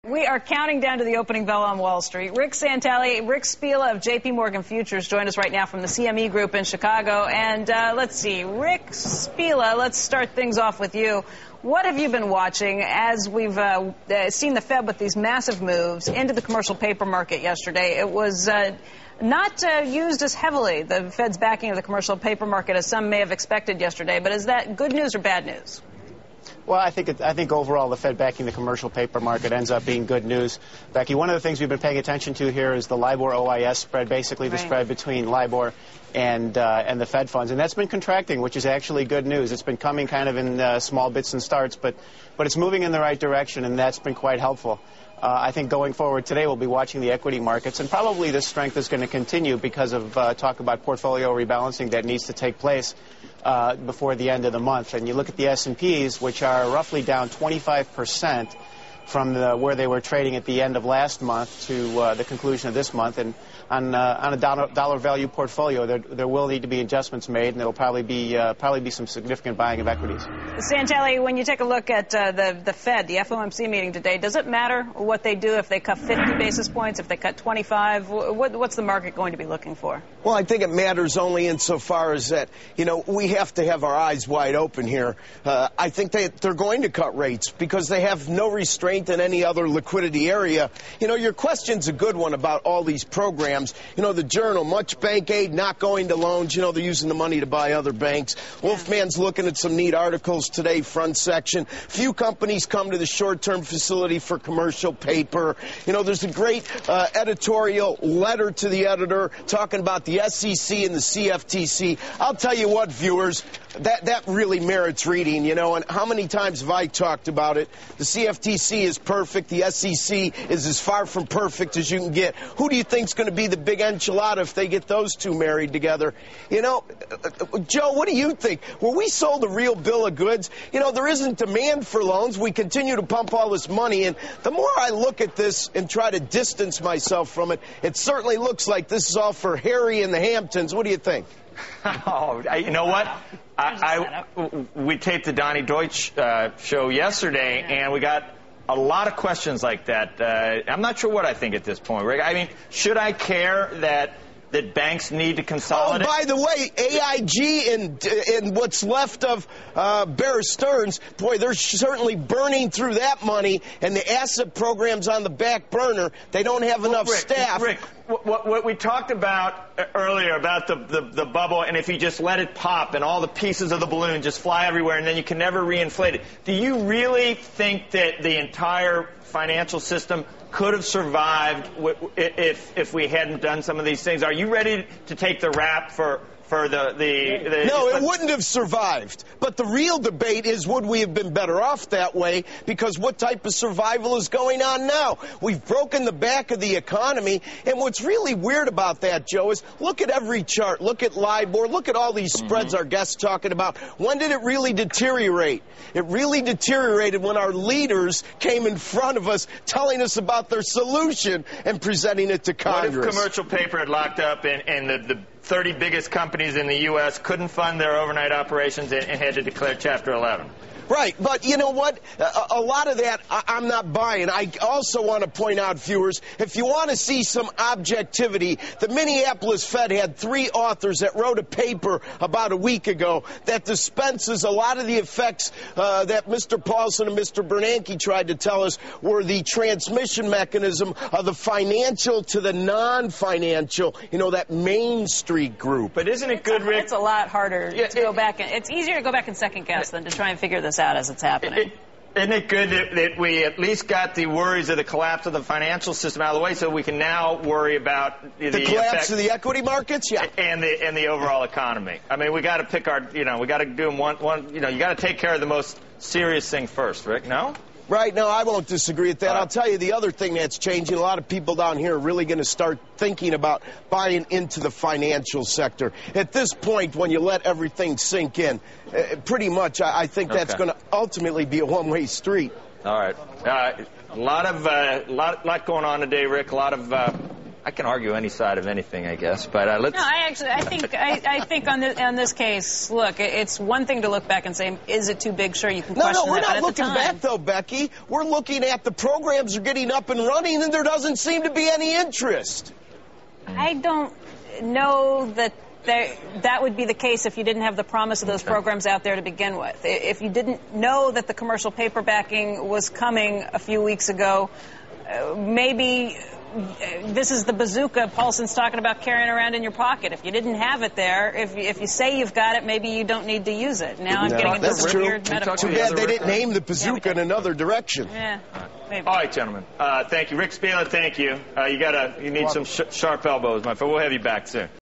We are counting down to the opening bell on Wall Street. Rick Santelli, Rick Spila of J.P. Morgan Futures join us right now from the CME Group in Chicago. And let's see, Rick Spila, let's start things off with you. What have you been watching as we've seen the Fed with these massive moves into the commercial paper market yesterday? It was not used as heavily, the Fed's backing of the commercial paper market, as some may have expected yesterday. But is that good news or bad news? Well, I think overall the Fed backing the commercial paper market ends up being good news. Becky, one of the things we've been paying attention to here is the LIBOR-OIS spread, basically the spread between LIBOR and the Fed funds. And that's been contracting, which is actually good news. It's been coming kind of in small bits and starts, but it's moving in the right direction, and that's been quite helpful. I think going forward today we'll be watching the equity markets, and probably this strength is going to continue because of talk about portfolio rebalancing that needs to take place before the end of the month. And you look at the S&Ps, which are roughly down 25% from where they were trading at the end of last month to the conclusion of this month. And on a dollar value portfolio, there will need to be adjustments made, and there will probably be some significant buying of equities. Santelli, when you take a look at the Fed, the FOMC meeting today, does it matter what they do if they cut 50 basis points, if they cut 25? What's the market going to be looking for? Well, I think it matters only insofar as that, we have to have our eyes wide open here. I think they're going to cut rates because they have no restraint in any other liquidity area. Your question's a good one about all these programs. The Journal, much bank aid not going to loans. They're using the money to buy other banks. Wolfman's looking at some neat articles today, front section. Few companies come to the short-term facility for commercial paper. There's a great editorial letter to the editor talking about the SEC and the CFTC. I'll tell you what, viewers, that really merits reading, and how many times have I talked about it? The CFTC is perfect. The SEC is as far from perfect as you can get. Who do you think's going to be the big enchilada if they get those two married together? Joe, what do you think? Were we sold a real bill of goods? There isn't demand for loans. We continue to pump all this money in. The more I look at this and try to distance myself from it, it certainly looks like this is all for Harry and the Hamptons. What do you think? Oh, you know what? We taped the Donnie Deutsch show yesterday, and we got a lot of questions like that. I'm not sure what I think at this point, Rick. I mean, should I care that banks need to consolidate? Oh, by the way, AIG and what's left of Bear Stearns, boy, they're certainly burning through that money, and the asset program's on the back burner. They don't have enough staff. Rick, what we talked about earlier about the bubble, and if you just let it pop and all the pieces of the balloon just fly everywhere and then you can never reinflate it, do you really think that the entire financial system could have survived if we hadn't done some of these things? Are you ready to take the rap for the No, it wouldn't have survived. But the real debate is, would we have been better off that way? Because what type of survival is going on now? We've broken the back of the economy. And what's really weird about that, Joe, is look at every chart. Look at LIBOR. Look at all these spreads our guests talking about. When did it really deteriorate? It really deteriorated when our leaders came in front of us telling us about their solution and presenting it to Congress. What if commercial paper had locked up and the 30 biggest companies in the U.S. couldn't fund their overnight operations and had to declare Chapter 11? Right, but you know what? A lot of that I'm not buying. I also want to point out, viewers, if you want to see some objectivity, the Minneapolis Fed had 3 authors that wrote a paper about a week ago that dispenses a lot of the effects that Mr. Paulson and Mr. Bernanke tried to tell us were the transmission mechanism of the financial to the non-financial, that Main Street group. But isn't it good, Rick? It's a lot harder to go back. It's easier to go back and second guess than to try and figure this out as it's happening. Isn't it good that we at least got the worries of the collapse of the financial system out of the way, so we can now worry about the collapse of the equity markets, and the overall economy? I mean, we got to pick we got to do them one. You got to take care of the most serious thing first, Rick. No? Right, no, I won't disagree with that. I'll tell you the other thing that's changing. A lot of people down here are really going to start thinking about buying into the financial sector. At this point, when you let everything sink in, pretty much I think that's going to ultimately be a one-way street. All right. A lot going on today, Rick. A lot of I can argue any side of anything, I guess, but let's... No, I think on this case, look, it's one thing to look back and say, is it too big? Sure, you can question that. No, we're not looking back, though, Becky. We're looking at the programs are getting up and running, and there doesn't seem to be any interest. I don't know that that would be the case if you didn't have the promise of those programs out there to begin with. If you didn't know that the commercial paper backing was coming a few weeks ago, maybe this is the bazooka Paulson's talking about carrying around in your pocket. If you didn't have it there, if you say you've got it, maybe you don't need to use it. Now I'm getting into some weird metaphors. Too bad they didn't aim the bazooka in another direction. Yeah, maybe. All right, gentlemen. Thank you. Rick Spieler, thank you. You need some sharp elbows, my friend. We'll have you back soon.